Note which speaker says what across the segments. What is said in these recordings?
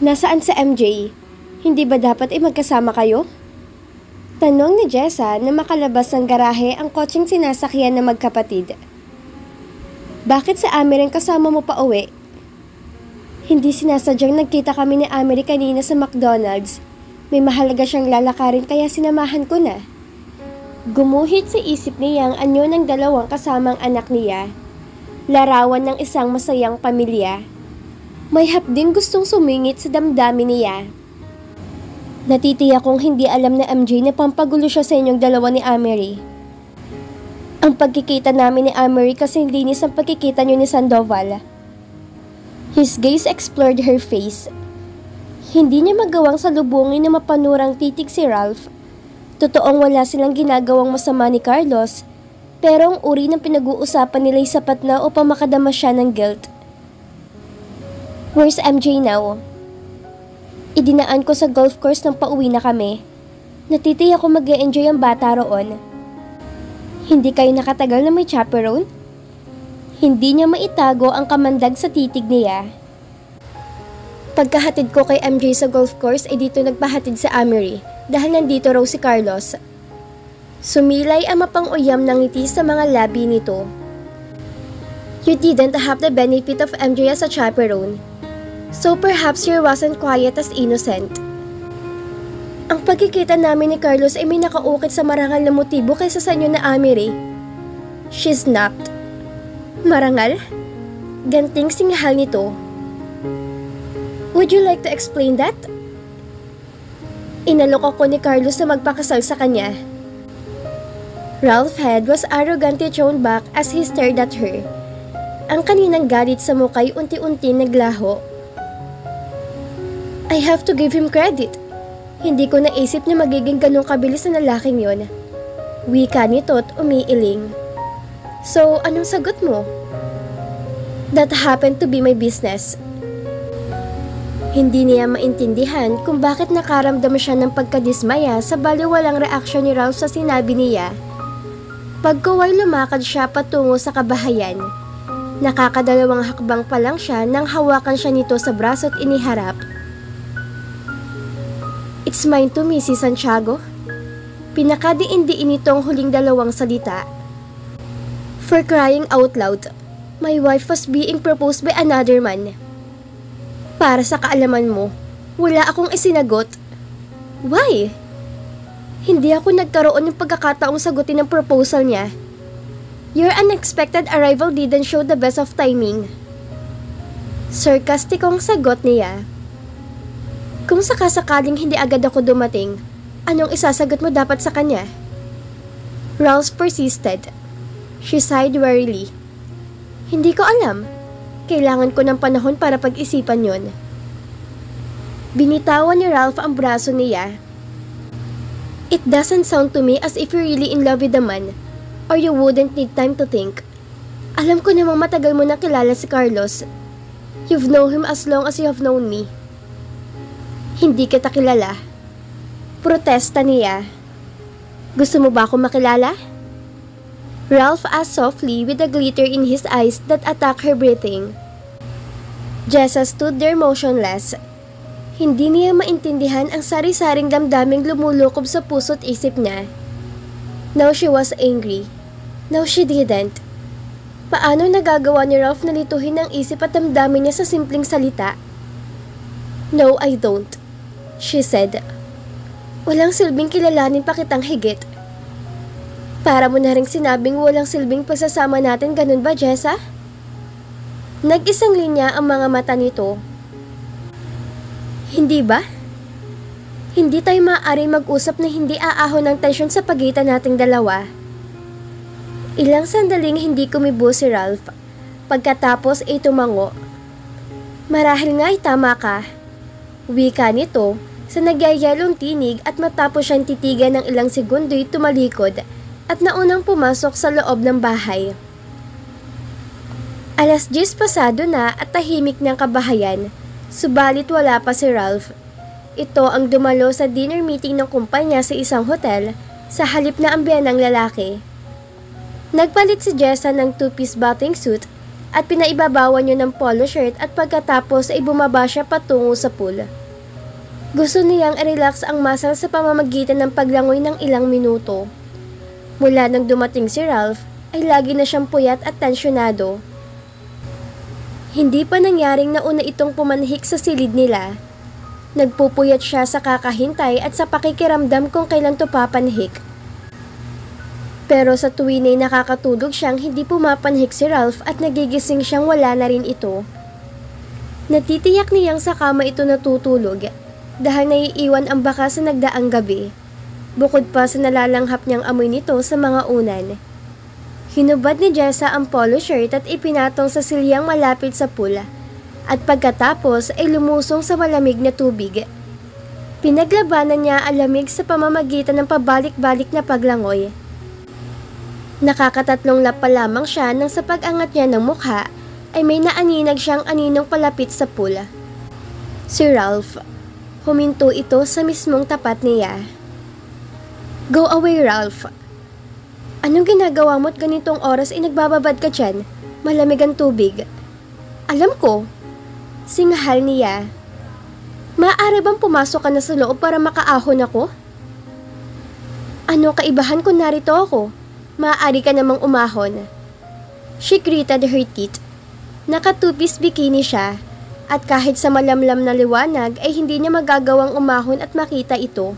Speaker 1: Nasaan sa MJ? Hindi ba dapat magkasama kayo? Tanong ni Jessa na makalabas ng garahe ang kotseng sinasakyan ng magkapatid. Bakit sa Amer kasama mo pa uwi? Hindi sinasadyang nagkita kami ni Amer kanina sa McDonald's. May mahalaga siyang lalakarin kaya sinamahan ko na. Gumuhit sa isip niya ang anyo ng dalawang kasamang anak niya. Larawan ng isang masayang pamilya. May hapding gustong sumingit sa damdamin niya. Natitiyak kong hindi alam na MJ na pampagulo siya sa inyong dalawa ni Amery. Ang pagkikita namin ni Amery kasi linis ang pagkikita niyo ni Sandoval. His gaze explored her face. Hindi niya magawang salubungin na mapanurang titig si Ralph. Totoong wala silang ginagawang masama ni Carlos, pero ang uri ng pinag-uusapan nila'y sapat na upang makadama siya ng guilt. Where's MJ now? Idinaan ko sa golf course nang pauwi na kami. Natitiyak ko mag-e-enjoy ang bata roon. Hindi kayo nakatagal na may chaperone? Hindi niya maitago ang kamandag sa titig niya. Pagkahatid ko kay MJ sa golf course ay dito nagpahatid sa Amery dahil nandito raw si Carlos. Sumilay ang mapang-uyam ng ngiti sa mga labi nito. You didn't have the benefit of MJ as a chaperone. So perhaps you wasn't quiet as innocent. Ang pagkikita namin ni Carlos ay may nakaukit sa marangal na motibo kaysa sa inyo na Amery. She snapped. Marangal? Ganting singhal nito. Would you like to explain that? Inalok ako ni Carlos na magpakasal sa kanya. Ralph's head was arrogantly thrown back as he stared at her. Ang kaninang galit sa muka'y unti-unti naglaho. I have to give him credit. Hindi ko naisip na magiging ganong kabilis na lalaking yon. Wika nito't umiiling. So, anong sagot mo? That happened to be my business. Hindi niya maintindihan kung bakit nakaramdam siya ng pagkadismaya sa baliwalang reaksyon ni Ralph sa sinabi niya. Pagkaway lumakad siya patungo sa kabahayan. Nakakadalawang hakbang pa lang siya nang hawakan siya nito sa braso at iniharap. It's mine to Mrs. Santiago. Pinakadiin-diin itong huling dalawang salita. For crying out loud, my wife was being proposed by another man. Para sa kaalaman mo, wala akong isinagot. Why? Hindi ako nagkaroon ng pagkakataong sagutin ang proposal niya. Your unexpected arrival didn't show the best of timing. Sarkastikong sagot niya. Kung sakasakaling hindi agad ako dumating, anong isasagot mo dapat sa kanya? Ralph persisted. She sighed wearily. Hindi ko alam. Kailangan ko ng panahon para pag-isipan yon. Binitawan ni Ralph ang braso niya. It doesn't sound to me as if you're really in love with the man, or you wouldn't need time to think. Alam ko namang matagal mo na kilala si Carlos. You've known him as long as you have known me. Hindi kita kilala. Protesta niya. Gusto mo ba akong makilala? Ralph asked softly with a glitter in his eyes that attacked her breathing. Jessa stood there motionless. Hindi niya maintindihan ang sari-saring damdaming lumulukob sa puso't isip niya. Now she was angry. Now she didn't. Paano nagagawa ni Ralph na lituhin ang isip at damdamin niya sa simpleng salita? No, I don't, she said. Walang silbing kilalanin pa kitang higit. Para mo na rin sinabing walang silbing pagsasama natin, ganun ba, Jessa? Nag-isang linya ang mga mata nito. Hindi ba? Hindi tayo maaaring mag-usap na hindi aahon ng tensyon sa pagitan nating dalawa. Ilang sandaling hindi kumibo si Ralph. Pagkatapos ay tumango. Marahil nga ay tama ka. Wika nito sa nagyayalong tinig at matapos siyang titigan ng ilang segundo'y tumalikod at naunang pumasok sa loob ng bahay. 10:00 pasado na at tahimik ng kabahayan, subalit wala pa si Ralph. Ito ang dumalo sa dinner meeting ng kumpanya sa isang hotel sa halip na ambiyan ng lalaki. Nagpalit si Jessa ng two-piece bathing suit at pinaibabawan niya ng polo shirt at pagkatapos ay bumaba siya patungo sa pool. Gusto niyang i-relax ang muscle sa pamamagitan ng paglangoy ng ilang minuto. Mula nang dumating si Ralph, ay lagi na siyang puyat at tensyonado. Hindi pa nangyaring nauna itong pumanhik sa silid nila. Nagpupuyat siya sa kakahintay at sa pakikiramdam kung kailan to papanhik. Pero sa tuwin ay nakakatulog siyang hindi pumapanhik si Ralph at nagigising siyang wala na rin ito. Natitiyak niyang sa kama ito natutulog dahil naiiwan ang baka sa nagdaang gabi, bukod pa sa nalalanghap niyang amoy nito sa mga unan. Hinubad ni Jessa ang polo shirt at ipinatong sa silyang malapit sa pool at pagkatapos ay lumusong sa malamig na tubig. Pinaglabanan niya ang lamig sa pamamagitan ng pabalik-balik na paglangoy. Nakakatatlong lap pa lamang siya nang sa pag-angat niya ng mukha ay may naaninag siyang aninong palapit sa pool. Si Ralph. Huminto ito sa mismong tapat niya. "Go away, Ralph. Anong ginagawa mo't ganitong oras ay nagbababad ka dyan? Malamig ang tubig." "Alam ko." Singahal niya. "Maaari bang pumasok ka na sa loob para makaahon ako?" "Ano kaibahan kung narito ako? Maaari ka namang umahon." She gritted her teeth. Naka-two-piece bikini siya at kahit sa malamlam na liwanag ay hindi niya magagawang umahon at makita ito.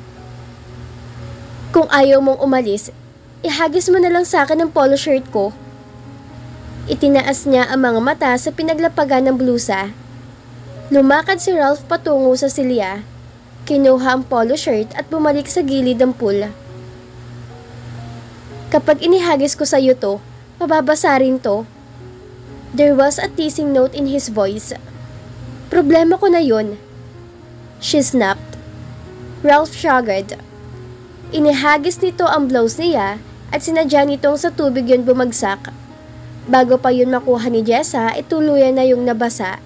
Speaker 1: "Kung ayaw mong umalis, ihagis mo na lang sa akin ang polo shirt ko." Itinaas niya ang mga mata sa pinaglapagan ng blusa. Lumakad si Ralph patungo sa silya. Kinuha ang polo shirt at bumalik sa gilid ng pool. "Kapag inihagis ko sa iyo to, mababasa rin to." There was a teasing note in his voice. "Problema ko na yun." She snapped. Ralph shrugged. Inihagis nito ang blouse niya at sinadya nitong sa tubig yun bumagsak. Bago pa yun makuha ni Jessa, ituluyan na yung nabasa.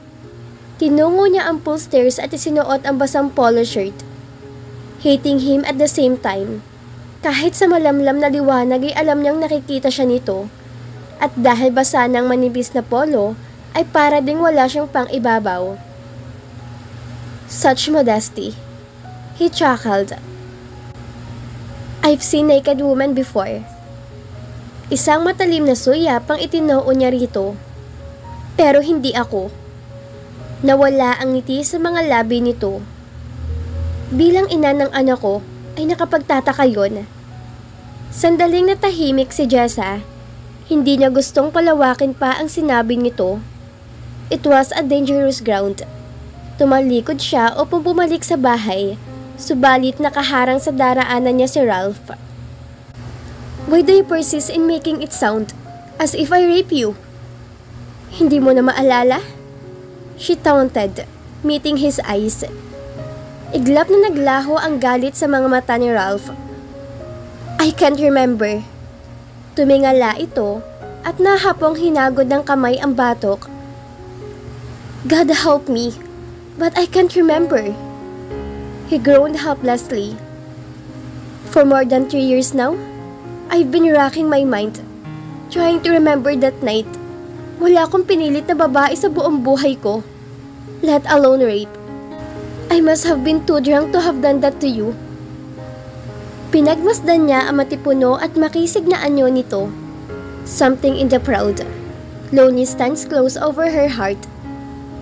Speaker 1: Tinungo niya ang pool stairs at isinuot ang basang polo shirt. Hating him at the same time. Kahit sa malamlam na liwanag ay alam niyang nakikita siya nito. At dahil basa ng manibis na polo, ay para ding wala siyang pang-ibabaw. Such modesty. He chuckled. "I've seen naked women before." Isang matalim na suyap ang itinoo niya rito. "Pero hindi ako." Nawala ang ngiti sa mga labi nito. Bilang ina ng anak ko, ay nakapagtataka yun. Sandaling natahimik si Jessa. Hindi niya gustong palawakin pa ang sinabi nito. It was a dangerous ground. Tumalikod siya upang bumalik sa bahay, subalit nakaharang sa daraanan niya si Ralph. "Why do you persist in making it sound as if I rape you? Hindi mo na maalala?" She taunted, meeting his eyes. Iglap na naglaho ang galit sa mga mata ni Ralph. "I can't remember." Tumingala ito at nahapong hinagod ng kamay ang batok. "God help me, but I can't remember." He groaned helplessly. "For more than 3 years now, I've been racking my mind, trying to remember that night. Wala akong pinilit na babae sa buong buhay ko, let alone rape. I must have been too drunk to have done that to you." Pinagmasdan niya ang matipuno at makisig na anyo nito. Something in the proud, lonely stance close over her heart.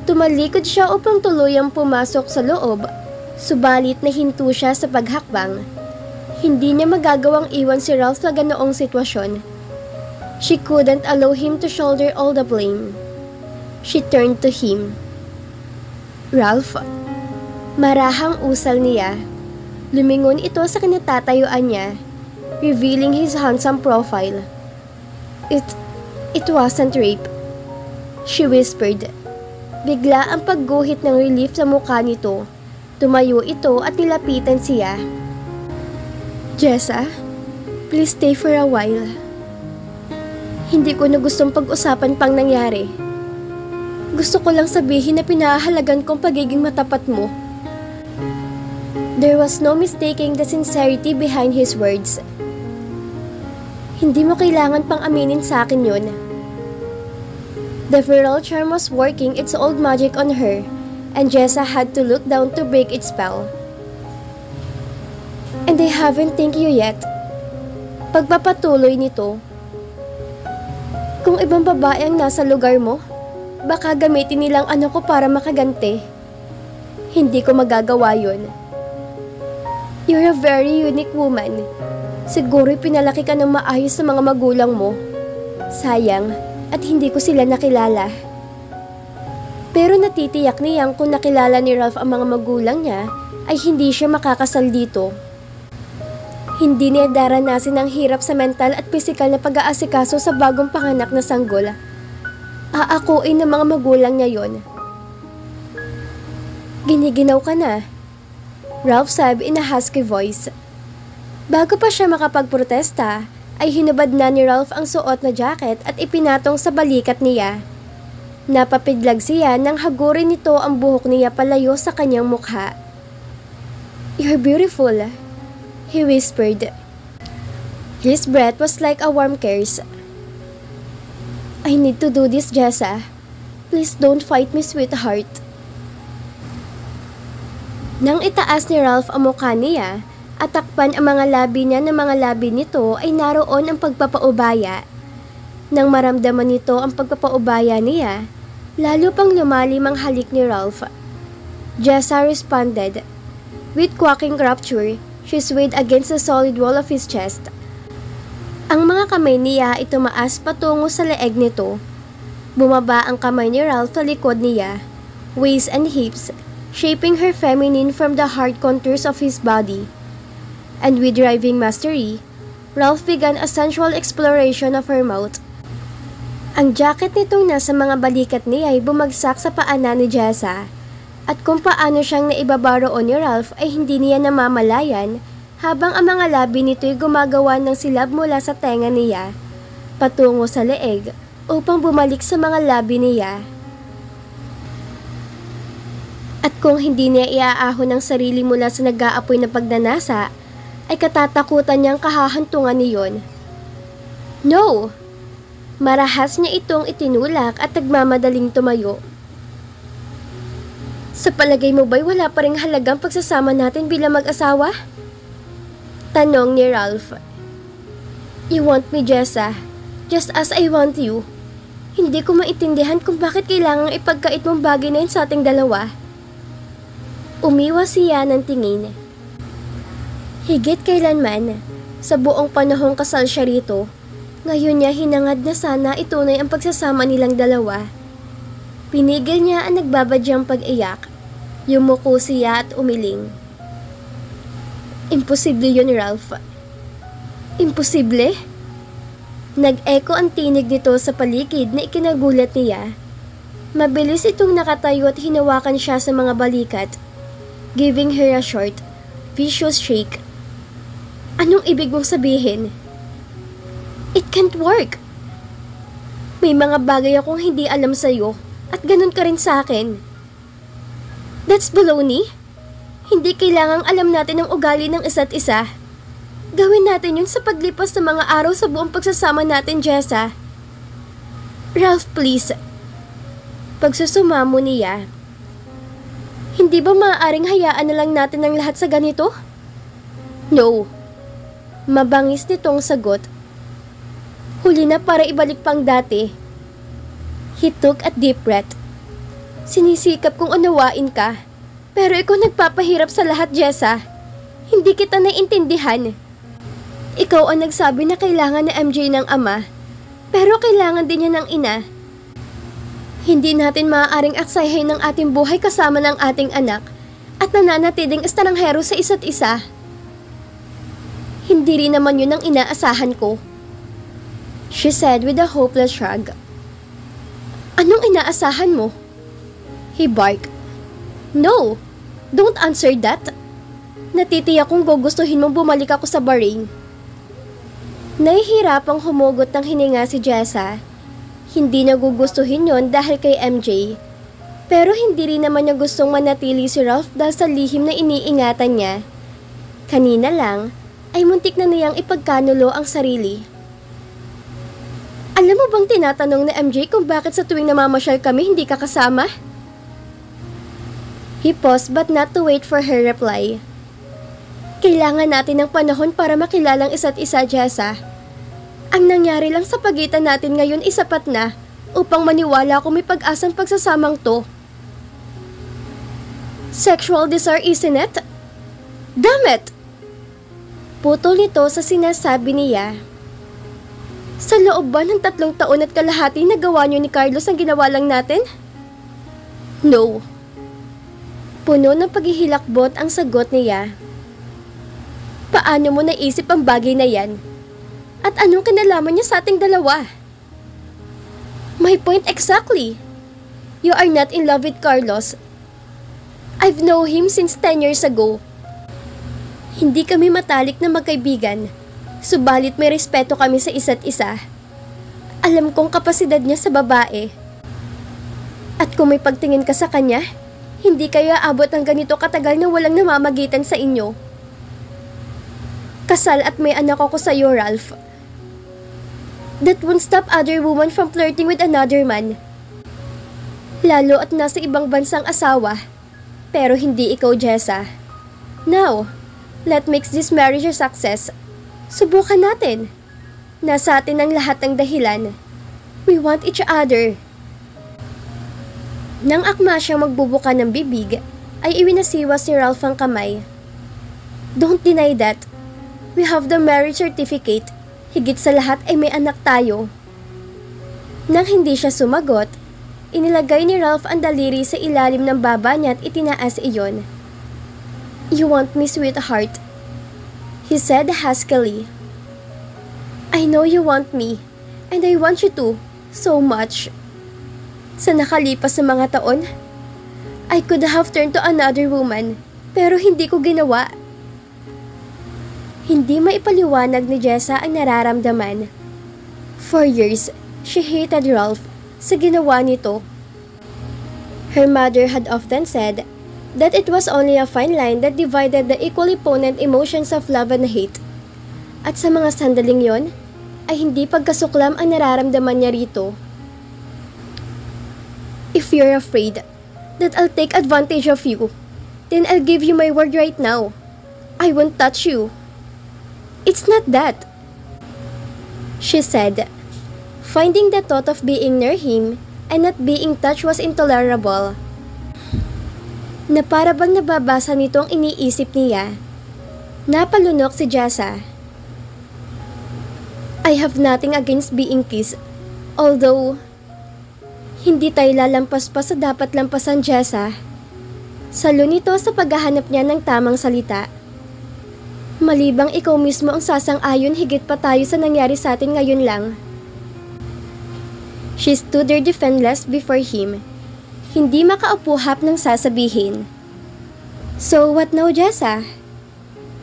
Speaker 1: Tumalikod siya upang tuluyang pumasok sa loob, subalit nahinto siya sa paghakbang. Hindi niya magagawang iwan si Ralph sa ganoong sitwasyon. She couldn't allow him to shoulder all the blame. She turned to him. "Ralph." Marahang usal niya. Lumingon ito sa kinatatayuan niya, revealing his handsome profile. It wasn't rape," she whispered. Bigla ang pagguhit ng relief sa mukha nito. Tumayo ito at nilapitan siya. "Jessa, please stay for a while. Hindi ko na gustong pag-usapan pang nangyari. Gusto ko lang sabihin na pinahalagan kong pagiging matapat mo." There was no mistaking the sincerity behind his words. "Hindi mo kailangan pang aminin sa akin yun." The feral charm was working its old magic on her, and Jessa had to look down to break its spell. And I haven't thanked you yet. Pagpapatuloy nito, kung ibang babae ang nasa lugar mo, baka gamitin nilang ano ko para makaganti. Hindi ko magagawa yun. You're a very unique woman. Siguro'y pinalaki ka ng maayos sa mga magulang mo. Sayang, at hindi ko sila nakilala. Pero natitiyak niyang kung nakilala ni Ralph ang mga magulang niya, ay hindi siya makakasal dito. Hindi niya daranasin ang hirap sa mental at pisikal na pag-aasikaso sa bagong panganak na sanggol. Aakuin ng mga magulang niya yon. Giniginaw ka na, Ralph said in a husky voice. Bago pa siya makapagprotesta, ay hinubad na ni Ralph ang suot na jacket at ipinatong sa balikat niya. Napapiglag siya nang hagurin nito ang buhok niya palayo sa kanyang mukha. You're beautiful, he whispered. His breath was like a warm kiss. I need to do this, Jessa. Please don't fight me, sweetheart. Nang itaas ni Ralph ang mukha niya, at takpan ang mga labi niya ng mga labi nito ay naroon ang pagpapaubaya. Nang maramdaman nito ang pagpapaubaya niya, lalo pang lumalim ang halik ni Ralph. Jessa responded. With quacking rapture, she swayed against the solid wall of his chest. Ang mga kamay niya ay tumaas patungo sa leeg nito. Bumaba ang kamay ni Ralph sa likod niya, waist and hips, shaping her feminine from the hard contours of his body. And with driving mastery, Ralph began a sensual exploration of her mouth. Ang jacket nitong nasa mga balikat niya ay bumagsak sa paanan ni Jessa, at kung paano siyang naibaba roon ni Ralph ay hindi niya namamalayan habang ang mga labi nito ay gumagawa ng silab mula sa tenga niya, patungo sa leeg upang bumalik sa mga labi niya. At kung hindi niya iaahon ang sarili mula sa nag-aapoy na pagnanasa, ay katatakutan niyang kahahantungan niyon. No! Marahas niya itong itinulak at nagmamadaling tumayo. Sa palagay mo ba'y wala pa ring halagang pagsasama natin bilang mag-asawa? Tanong ni Ralph. You want me, Jessa, just as I want you. Hindi ko maintindihan kung bakit kailangang ipagkait mong bagay na yun sa ating dalawa. Umiwas siya ng tingin. Higit kailanman, sa buong panahong kasal siya rito, ngayon niya hinangad na sana itunay ang pagsasama nilang dalawa. Pinigil niya ang nagbabadyang pag-iyak. Yumuko siya at umiling. Imposible yun, Ralph. Imposible? Nag-echo ang tinig nito sa paligid na ikinagulat niya. Mabilis itong nakatayo at hinawakan siya sa mga balikat, giving her a short, vicious shake. Anong ibig mong sabihin? It can't work. May mga bagay akong hindi alam sa'yo at ganun ka rin sa akin. That's baloney. Hindi kailangang alam natin ang ugali ng isa't isa. Gawin natin yun sa paglipas ng mga araw sa buong pagsasama natin, Jessa. Ralph, please. Pagsusumamo niya. Hindi ba maaaring hayaan na lang natin ang lahat sa ganito? No. Mabangis nitong sagot. Huli na para ibalik pang dati. He took a deep breath. Sinisikap kong unawain ka, pero ikaw nagpapahirap sa lahat, Jessa. Hindi kita naiintindihan. Ikaw ang nagsabi na kailangan na MJ ng ama, pero kailangan din niya ng ina. Hindi natin maaaring aksayahin ng ating buhay kasama ng ating anak at nananatiling estranghero sa isa't isa. Hindi rin naman yun ang inaasahan ko, she said with a hopeless shrug. Anong inaasahan mo? He barked. No, don't answer that. Natitiyak kong gugustuhin mong bumalik ako sa Bahrain. Nahihirapang humugot ng hininga si Jessa. Hindi niya gugustuhin yon dahil kay MJ. Pero hindi rin naman niya gustong manatili si Ralph dahil sa lihim na iniingatan niya. Kanina lang, ay muntik na niyang ipagkanulo ang sarili. Alam mo bang tinatanong na MJ kung bakit sa tuwing namamasyal kami hindi ka kasama? He paused but not to wait for her reply. Kailangan natin ng panahon para makilalang isa't isa, Jessa. Ang nangyari lang sa pagitan natin ngayon ay sapat na upang maniwala kung may pag-asang pagsasamang to. Sexual desire, isn't it? Damn it! Putol nito sa sinasabi niya. Sa loob ba ng 3 taon at kalahati nagawa niyo ni Carlos ang ginawa lang natin? No. Puno ng paghihilakbot ang sagot niya. Paano mo naisip ang bagay na yan? At anong kinalaman niya sa ating dalawa? My point exactly. You are not in love with Carlos. I've known him since 10 years ago. Hindi kami matalik na magkaibigan, subalit may respeto kami sa isa't isa. Alam kong kapasidad niya sa babae. At kung may pagtingin ka sa kanya, hindi kayo aabot ng ganito katagal na walang namamagitan sa inyo. Kasal at may anak ako sa iyo, Ralph. That won't stop other woman from flirting with another man. Lalo at nasa ibang bansang asawa. Pero hindi ikaw, Jessa. Now, let's make this marriage a success. Subukan natin. Nasa atin ang lahat ng dahilan. We want each other. Nang akma siyang magbubuka ng bibig, ay iwinasiwas ni Ralph ang kamay. Don't deny that. We have the marriage certificate. Higit sa lahat ay may anak tayo. Nang hindi siya sumagot, inilagay ni Ralph ang daliri sa ilalim ng baba niya at itinaas iyon. You want me, sweetheart? He said huskily. I know you want me, and I want you to, so much. Sa nakalipas na mga taon, I could have turned to another woman, pero hindi ko ginawa. Hindi maipaliwanag ni Jessa ang nararamdaman. For years, she hated Ralph sa ginawa nito. Her mother had often said that it was only a fine line that divided the equally potent emotions of love and hate. At sa mga sandaling yon, ay hindi pagkasuklam ang nararamdaman niya rito. If you're afraid that I'll take advantage of you, then I'll give you my word right now. I won't touch you. It's not that, she said, finding the thought of being near him and not being touched was intolerable. Na para bang nababasa nito ang iniisip niya. Napalunok si Jessa. I have nothing against being kissed, although hindi tayo lalampas pa sa dapat lampasan, Jessa. Salo nito sa paghahanap niya ng tamang salita. Malibang ikaw mismo ang sasang-ayon higit pa tayo sa nangyari sa atin ngayon lang. She stood there defenseless before him. Hindi makaupo-hap ng sasabihin. So what now, Jessa?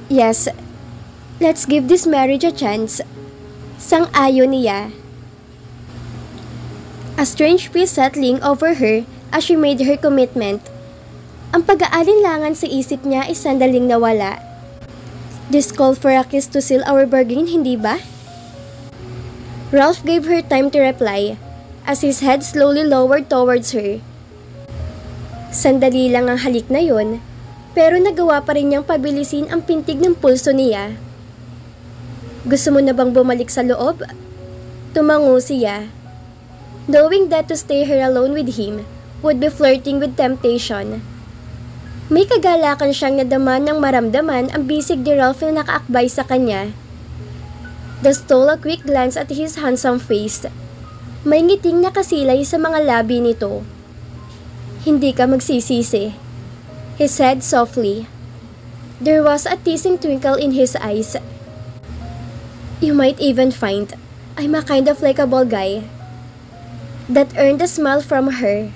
Speaker 1: Yes, let's give this marriage a chance. Sang-ayon niya. A strange peace settling over her as she made her commitment. Ang pag-aalinlangan sa isip niya ay sandaling nawala. This call for a kiss to seal our bargain, hindi ba? Ralph gave her time to reply as his head slowly lowered towards her. Sandali lang ang halik na yon, pero nagawa pa rin niyang pabilisin ang pintig ng pulso niya. Gusto mo na bang bumalik sa loob? Tumango siya, knowing that to stay her alone with him would be flirting with temptation. May kagalakan siyang nadaman nang maramdaman ang bisig ni Ralph na nakaakbay sa kanya. They stole a quick glance at his handsome face. May ngiting nakasilay sa mga labi nito. Hindi ka magsisisi, he said softly. There was a teasing twinkle in his eyes. You might even find I'm a kind of likable guy. That earned a smile from her.